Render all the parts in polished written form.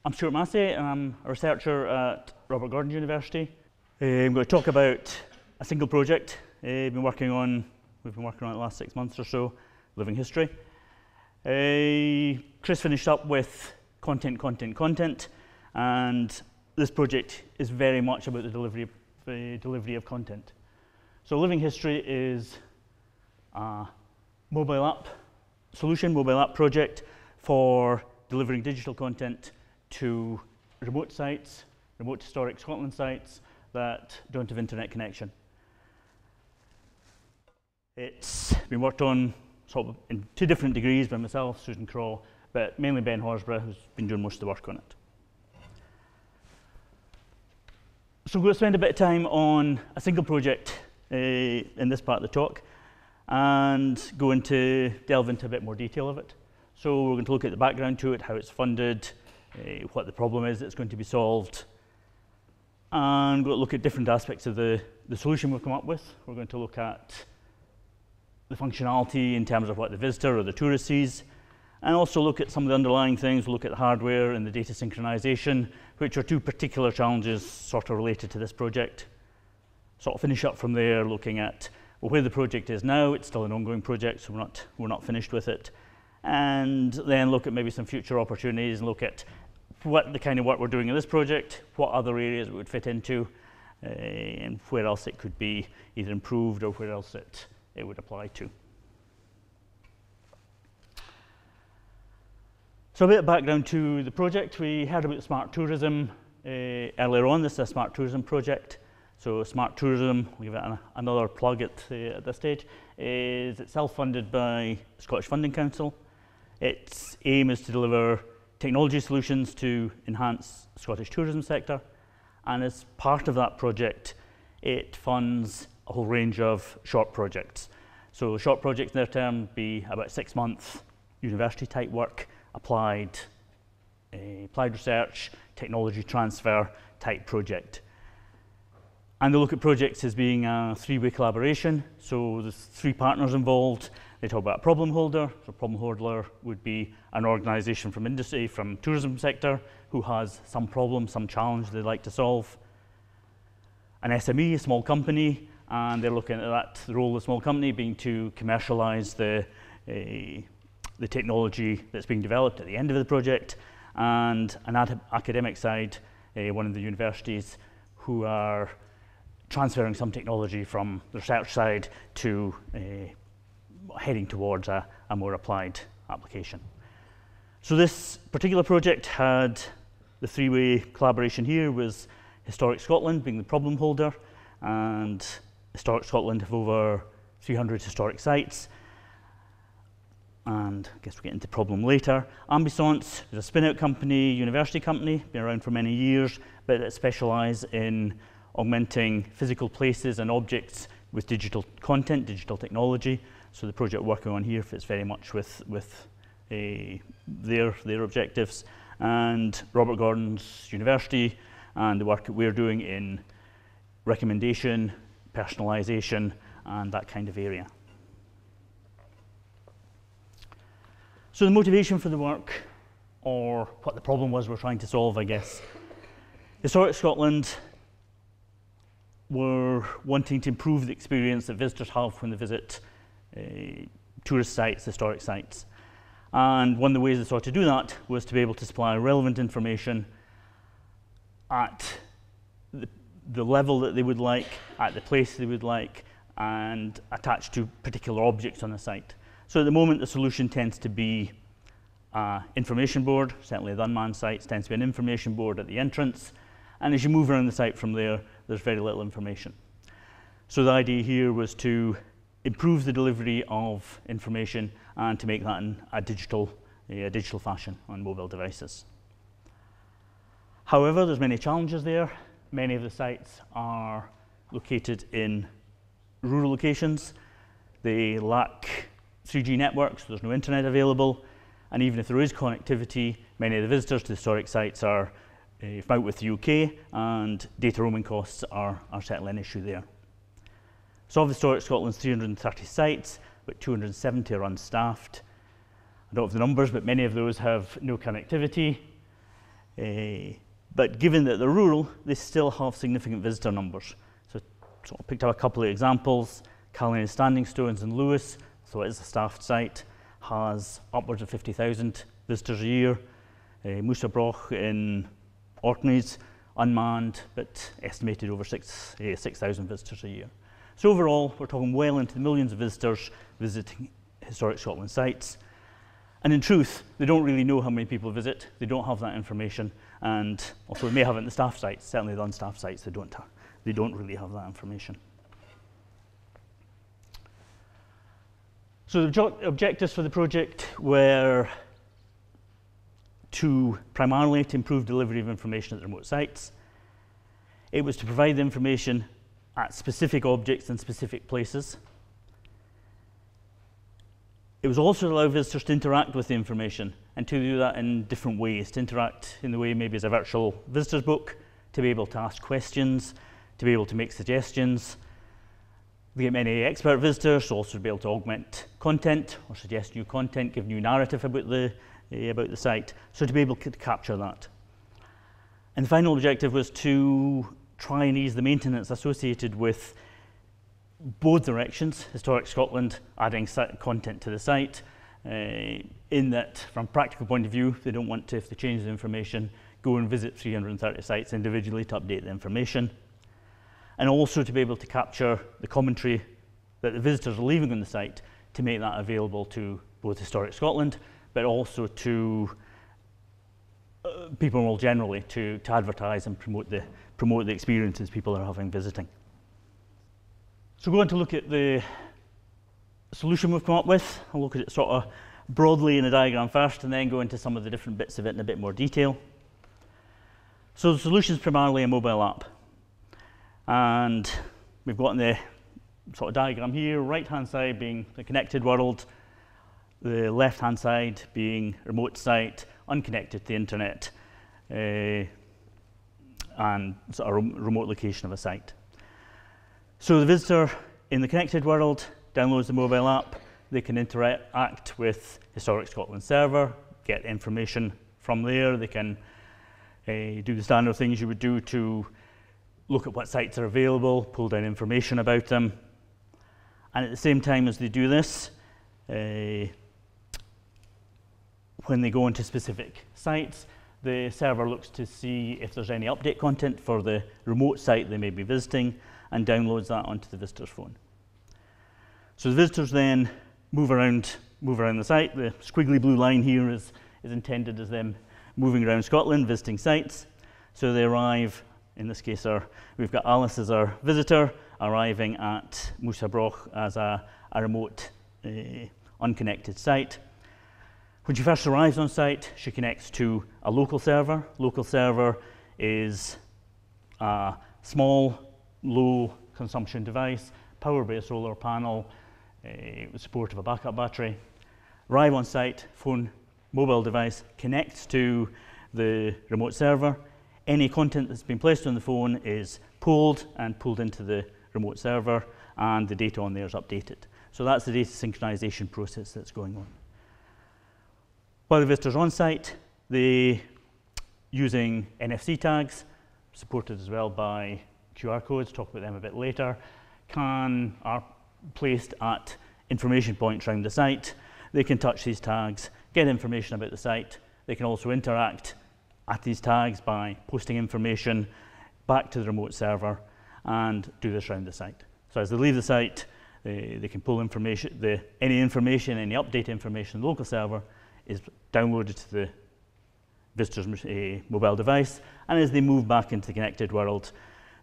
I'm Stewart Massie, and I'm a researcher at Robert Gordon University. I'm going to talk about a single project we've been working on it the last 6 months or so, living history. Chris finished up with content, and this project is very much about the delivery of content. So living history is a mobile app project for delivering digital content to remote sites, remote historic Scotland sites that don't have internet connection. It's been worked on sort of in 2 different degrees by myself, Susan Craw, but mainly Ben Horsburgh, who's been doing most of the work on it. So we're going to spend a bit of time on a single project in this part of the talk and delve into a bit more detail of it. So we're going to look at the background to it, how it's funded, what the problem is that's going to be solved, and we're going to look at different aspects of the solution we've come up with. We're going to look at the functionality in terms of what the visitor or the tourist sees, and also look at some of the underlying things. We'll look at the hardware and the data synchronization, which are 2 particular challenges sort of related to this project. Sort of finish up from there, looking at where the project is now. It's still an ongoing project, so we're not finished with it. And then look at maybe some future opportunities and look at what the kind of work we're doing in this project, what other areas it would fit into, and where else it could be either improved or where else it would apply to. So a bit of background to the project. We heard about smart tourism earlier on. This is a smart tourism project. So smart tourism, we'll give it another plug at this stage, is it's self-funded by the Scottish Funding Council. Its aim is to deliver technology solutions to enhance the Scottish tourism sector, and as part of that project it funds a whole range of short projects. So short projects in their term be about 6-month university type work, applied research, technology transfer type project. And they look at projects as being a 3-way collaboration, so there's 3 partners involved. They talk about a problem holder. So a problem holder would be an organisation from industry, from tourism sector, who has some problem, some challenge they'd like to solve. An SME, a small company, and they're looking at the role of the small company being to commercialise the technology that's being developed at the end of the project. And an academic side, one of the universities, who are transferring some technology from the research side to heading towards a more applied application. So this particular project had the 3-way collaboration here was Historic Scotland being the problem holder, and Historic Scotland have over 300 historic sites, and I guess we'll get into problem later. Ambisonce is a spin-out company, university company, been around for many years, but it specialise in augmenting physical places and objects with digital content, digital technology. So the project we're working on here fits very much with their objectives. And Robert Gordon's University and the work that we're doing in recommendation, personalisation, and that kind of area. So the motivation for the work, or what the problem was we're trying to solve, I guess. Historic Scotland were wanting to improve the experience that visitors have when they visit tourist sites, historic sites. And one of the ways they sought to do that was to be able to supply relevant information at the level that they would like, at the place they would like, and attached to particular objects on the site. So at the moment the solution tends to be an information board. Certainly the unmanned sites tends to be an information board at the entrance, and as you move around the site from there, there's very little information. So the idea here was to improve the delivery of information and to make that in a digital fashion on mobile devices. However, there's many challenges there. Many of the sites are located in rural locations. They lack 3G networks, so there's no internet available, and even if there is connectivity, many of the visitors to the historic sites are out with the UK, and data roaming costs are certainly an issue there. So of Historic Scotland's 330 sites, but 270 are unstaffed. I don't have the numbers, but many of those have no connectivity. But given that they're rural, they still have significant visitor numbers. So I picked up a couple of examples. Callan Standing Stones in Lewis, so it is a staffed site, has upwards of 50,000 visitors a year. Moosabroch in Orkneys, unmanned, but estimated over 6,000 visitors a year. So overall, we're talking well into the millions of visitors visiting historic Scotland sites. And in truth, they don't really know how many people visit. They don't have that information. And also, they may have it in the staff sites. Certainly the unstaffed sites, they don't really have that information. So the objectives for the project were primarily to improve delivery of information at the remote sites. It was to provide the information at specific objects in specific places. It was also to allow visitors to interact with the information and to do that in different ways, to interact in the way maybe as a virtual visitors book, to be able to ask questions, to be able to make suggestions. We get many expert visitors, so also to be able to augment content or suggest new content, give new narrative about the site, so to be able to capture that. And the final objective was to try and ease the maintenance associated with both directions, Historic Scotland adding content to the site, in that from a practical point of view, they don't want to, if they change the information, go and visit 330 sites individually to update the information. And also to be able to capture the commentary that the visitors are leaving on the site to make that available to both Historic Scotland, but also to people more generally, to advertise and promote the experiences people are having visiting. So we're going to look at the solution we've come up with. I'll look at it sort of broadly in a diagram first and then go into some of the different bits of it in a bit more detail. So the solution is primarily a mobile app. And we've got in the sort of diagram here, right-hand side being the connected world, the left-hand side being remote site, unconnected to the internet, and sort of remote location of a site. So the visitor in the connected world downloads the mobile app. They can interact with Historic Scotland server, get information from there. They can do the standard things you would do to look at what sites are available, pull down information about them. And at the same time as they do this, when they go into specific sites, the server looks to see if there's any update content for the remote site they may be visiting and downloads that onto the visitor's phone. So the visitors then move around the site. The squiggly blue line here is intended as them moving around Scotland, visiting sites. So they arrive, in this case we've got Alice as our visitor, arriving at Moosabroch as a remote, unconnected site. When she first arrives on site, she connects to a local server. Local server is a small, low consumption device, powered by a solar panel, with support of a backup battery. Arrive on site, phone, mobile device connects to the remote server. Any content that's been placed on the phone is pulled into the remote server, and the data on there is updated. So that's the data synchronization process that's going on. While the visitor's on site, they, using NFC tags, supported as well by QR codes, talk about them a bit later, are placed at information points around the site. They can touch these tags, get information about the site. They can also interact at these tags by posting information back to the remote server and do this around the site. So as they leave the site, they can pull information, any update information, the local server is downloaded to the visitor's mobile device, and as they move back into the connected world,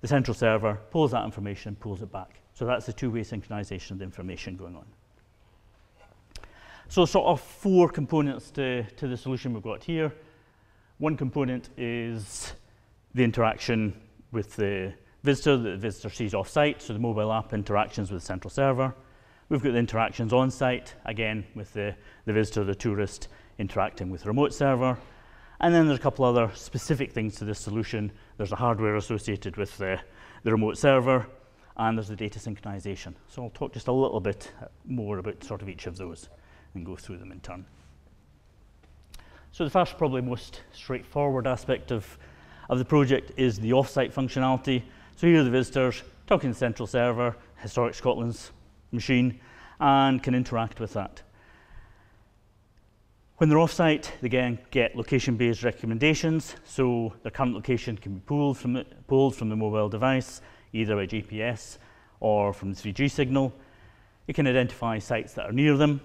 the central server pulls that information and pulls it back. So that's the two-way synchronization of the information going on. So sort of four components to the solution we've got here. One component is the interaction with the visitor that the visitor sees off-site, so the mobile app interactions with the central server. We've got the interactions on-site, again, with the visitor, the tourist, interacting with the remote server. And then there's a couple other specific things to this solution. There's the hardware associated with the remote server, and there's the data synchronization. So I'll talk just a little bit more about sort of each of those and go through them in turn. So the first, probably most straightforward aspect of the project is the offsite functionality. So here are the visitors talking to the central server, Historic Scotland's machine, and can interact with that. When they're offsite, they again get location-based recommendations, so their current location can be pulled from the mobile device, either by GPS or from the 3G signal. It can identify sites that are near them.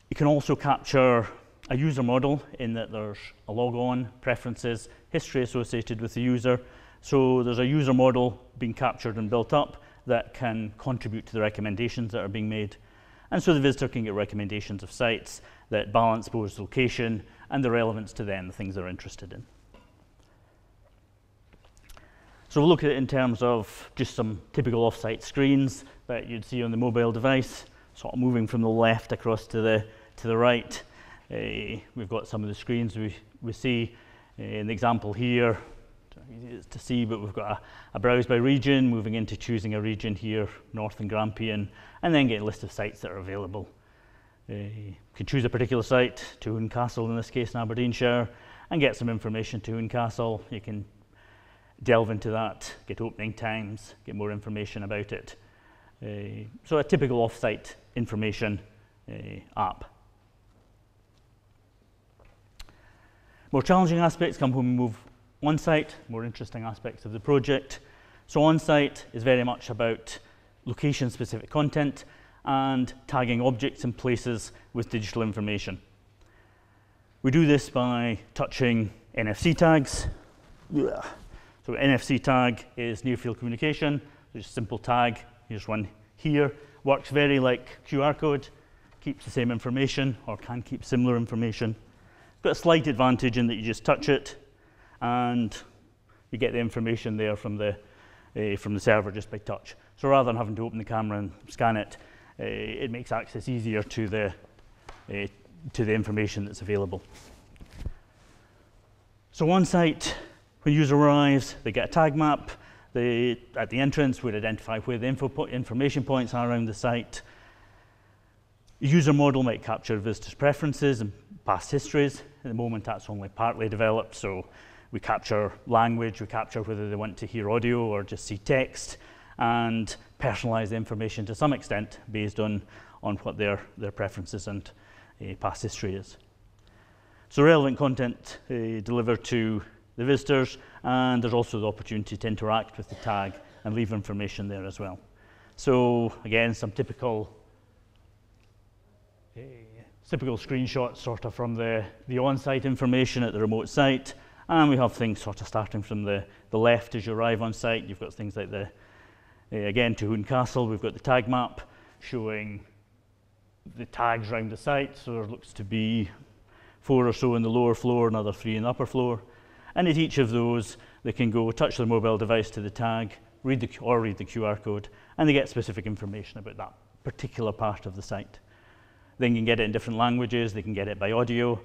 It can also capture a user model in that there's a log-on, preferences, history associated with the user. So there's a user model being captured and built up that can contribute to the recommendations that are being made. And so the visitor can get recommendations of sites that balance both location and the relevance to them, the things they're interested in. So we'll look at it in terms of just some typical offsite screens that you'd see on the mobile device, sort of moving from the left across to the right. We've got some of the screens we see in the example here. Easy to see, but we've got a browse by region, moving into choosing a region here, Northern Grampian, and then get a list of sites that are available. You can choose a particular site, Toon Castle in this case in Aberdeenshire, and get some information to Toon Castle. You can delve into that, get opening times, get more information about it. So a typical offsite information app. More challenging aspects come when we move on-site, more interesting aspects of the project. So on-site is very much about location-specific content and tagging objects and places with digital information. We do this by touching NFC tags. So NFC tag is near-field communication. There's a simple tag. Here's one here. Works very like QR code, keeps the same information or can keep similar information. Got a slight advantage in that you just touch it and you get the information there from the server just by touch. So rather than having to open the camera and scan it, it makes access easier to the information that's available. So on site, when user arrives, they get a tag map. At the entrance, we'd identify where the information points are around the site. The user model might capture visitors' preferences and past histories. At the moment, that's only partly developed, so we capture language, we capture whether they want to hear audio or just see text, and personalize the information to some extent based on what their preferences and past history is. So relevant content delivered to the visitors, and there's also the opportunity to interact with the tag and leave information there as well. So again, some typical screenshots sort of from the on-site information at the remote site. And we have things sort of starting from the left as you arrive on site. You've got things like again, Toon Castle, we've got the tag map showing the tags around the site. So there looks to be 4 or so in the lower floor, another 3 in the upper floor. And at each of those, they can go touch their mobile device to the tag, read the QR code, and they get specific information about that particular part of the site. They can get it in different languages, they can get it by audio,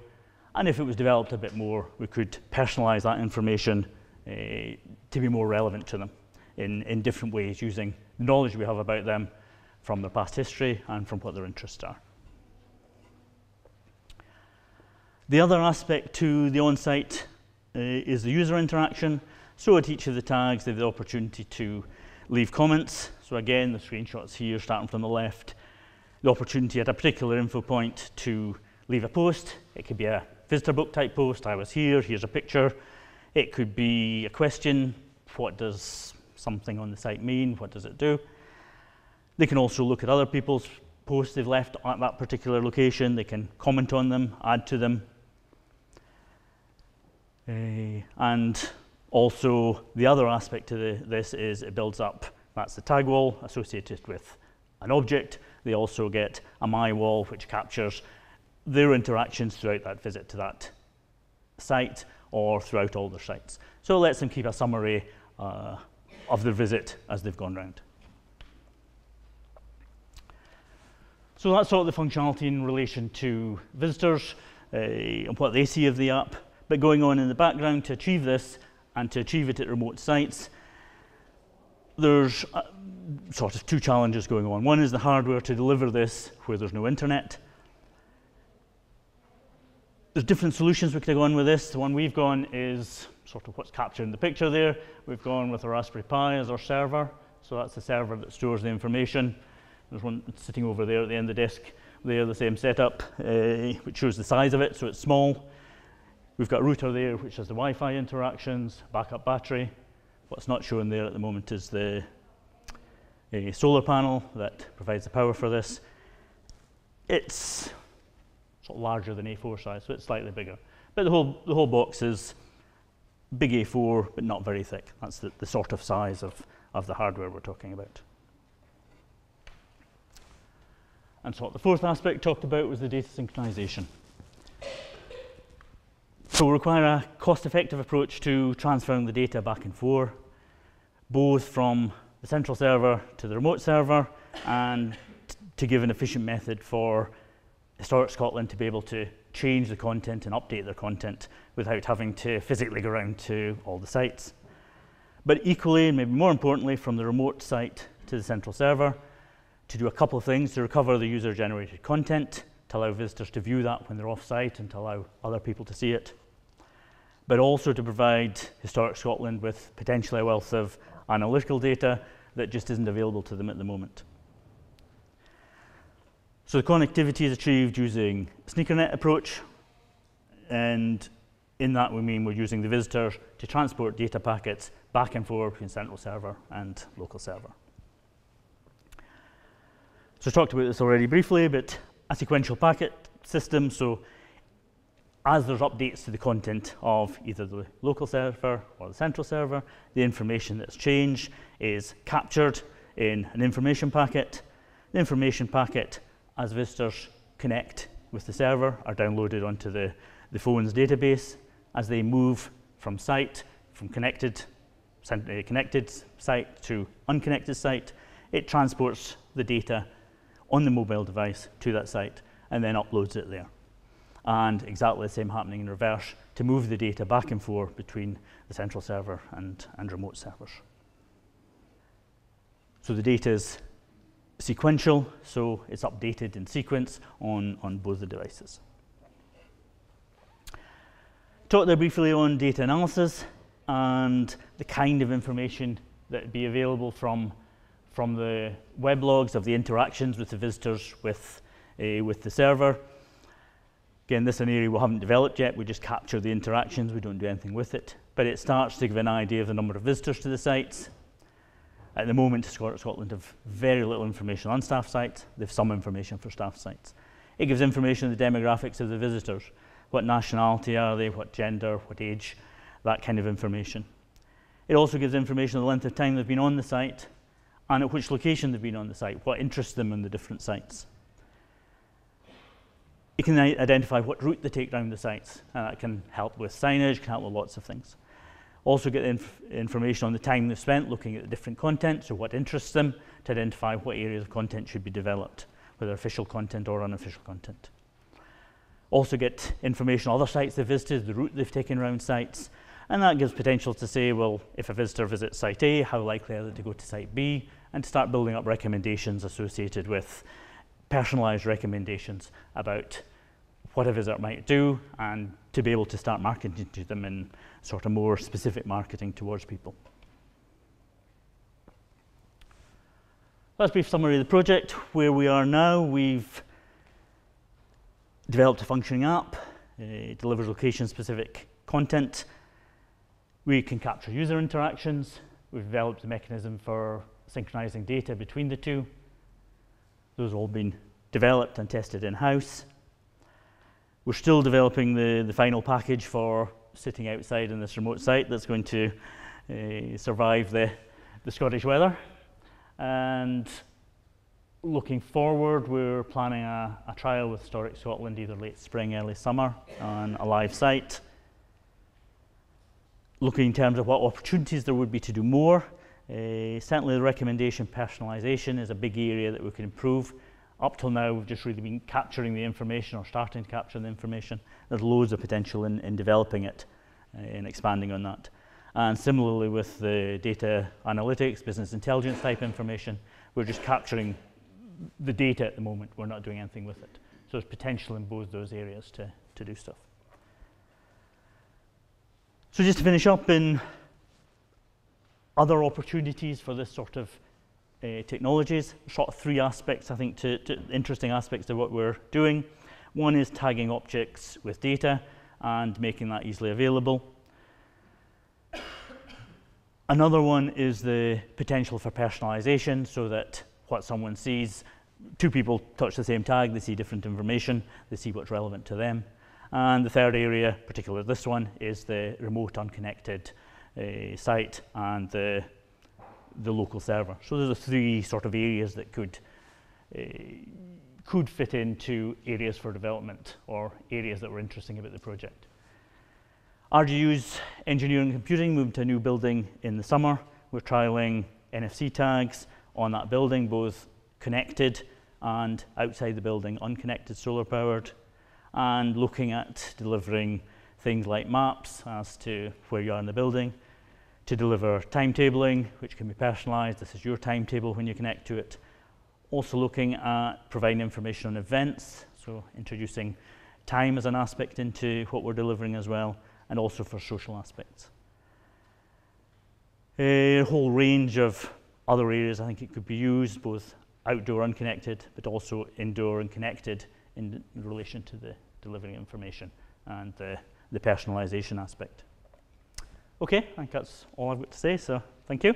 and if it was developed a bit more, we could personalize that information to be more relevant to them in different ways, using knowledge we have about them from their past history and from what their interests are. The other aspect to the on-site is the user interaction. So at each of the tags, they have the opportunity to leave comments. So again, the screenshots here, starting from the left, the opportunity at a particular info point to leave a post. It could be a visitor book type post, I was here, here's a picture. It could be a question, what does something on the site mean, what does it do? They can also look at other people's posts they've left at that particular location. They can comment on them, add to them. And also the other aspect to this is it builds up, that's the tag wall associated with an object. They also get a my wall which captures their interactions throughout that visit to that site or throughout all their sites. So it lets them keep a summary of their visit as they've gone round. So that's sort of the functionality in relation to visitors and what they see of the app. But going on in the background to achieve this and to achieve it at remote sites, there's sort of 2 challenges going on. One is the hardware to deliver this where there's no internet. There's different solutions we could have gone with this. The one we've gone is sort of what's captured in the picture there. We've gone with a Raspberry Pi as our server. So that's the server that stores the information. There's one sitting over there at the end of the desk there, the same setup, which shows the size of it, so it's small. We've got a router there which has the Wi-Fi interactions, backup battery. What's not shown there at the moment is the solar panel that provides the power for this. It's sort of larger than A4 size, so it's slightly bigger. But the whole box is big A4, but not very thick. That's the sort of size of the hardware we're talking about. And so the fourth aspect talked about was the data synchronization. So we require a cost-effective approach to transferring the data back and forth, both from the central server to the remote server, and to give an efficient method for Historic Scotland to be able to change the content and update their content without having to physically go around to all the sites. But equally, maybe more importantly, from the remote site to the central server, to do a couple of things: to recover the user-generated content, to allow visitors to view that when they're off-site and to allow other people to see it, but also to provide Historic Scotland with potentially a wealth of analytical data that just isn't available to them at the moment. So the connectivity is achieved using a SneakerNet approach, and in that we mean we're using the visitors to transport data packets back and forth between central server and local server. So I talked about this already briefly, but a sequential packet system. So as there's updates to the content of either the local server or the central server, the information that's changed is captured in an information packet. The information packet, as visitors connect with the server, are downloaded onto the phone's database. As they move from site, from connected site to unconnected site, it transports the data on the mobile device to that site and then uploads it there. And exactly the same happening in reverse to move the data back and forth between the central server and remote servers. So the data is sequential, so it's updated in sequence on both the devices. Talked there briefly on data analysis and the kind of information that would be available from the web logs of the interactions with the visitors with the server. Again, this is an area we haven't developed yet. We just capture the interactions. We don't do anything with it. But it starts to give an idea of the number of visitors to the sites. At the moment, Scotland have very little information on staff sites. They have some information for staff sites. It gives information on the demographics of the visitors. What nationality are they, what gender, what age, that kind of information. It also gives information on the length of time they've been on the site and at which location they've been on the site, what interests them in the different sites. It can identify what route they take around the sites, and that can help with signage, can help with lots of things. Also get information on the time they've spent looking at the different content, so what interests them, to identify what areas of content should be developed, whether official content or unofficial content. Also get information on other sites they've visited, the route they've taken around sites, and that gives potential to say, well, if a visitor visits site A, how likely are they to go to site B, and to start building up recommendations associated with personalized recommendations about what a visitor might do, and to be able to start marketing to them in sort of more specific marketing towards people. That's a brief summary of the project. Where we are now, we've developed a functioning app. It delivers location-specific content. We can capture user interactions. We've developed a mechanism for synchronizing data between the two. Those have all been developed and tested in-house. We're still developing the final package for sitting outside in this remote site that's going to survive the Scottish weather. And looking forward, we're planning a trial with Historic Scotland, either late spring, early summer, on a live site. Looking in terms of what opportunities there would be to do more. Certainly the recommendation personalization is a big area that we can improve. Up till now, we've just really been capturing the information or starting to capture the information. There's loads of potential in developing it and expanding on that. And similarly with the data analytics, business intelligence type information, we're just capturing the data at the moment. We're not doing anything with it. So there's potential in both those areas to do stuff. So just to finish up, in other opportunities for this sort of technologies, sort of three aspects, I think, to interesting aspects of what we're doing. One is tagging objects with data and making that easily available. Another one is the potential for personalization, so that what someone sees, two people touch the same tag, they see different information, they see what's relevant to them. And the third area, particularly this one, is the remote unconnected site and the local server. So those are three sort of areas that could fit into areas for development or areas that were interesting about the project. RGU's engineering and computing moved to a new building in the summer. We're trialing NFC tags on that building, both connected and outside the building, unconnected, solar powered, and looking at delivering things like maps as to where you are in the building, to deliver timetabling, which can be personalized. This is your timetable when you connect to it. Also looking at providing information on events, so introducing time as an aspect into what we're delivering as well, and also for social aspects. A whole range of other areas I think it could be used, both outdoor unconnected, but also indoor and connected in relation to the delivering information and the personalization aspect. Okay, I think that's all I've got to say, so thank you.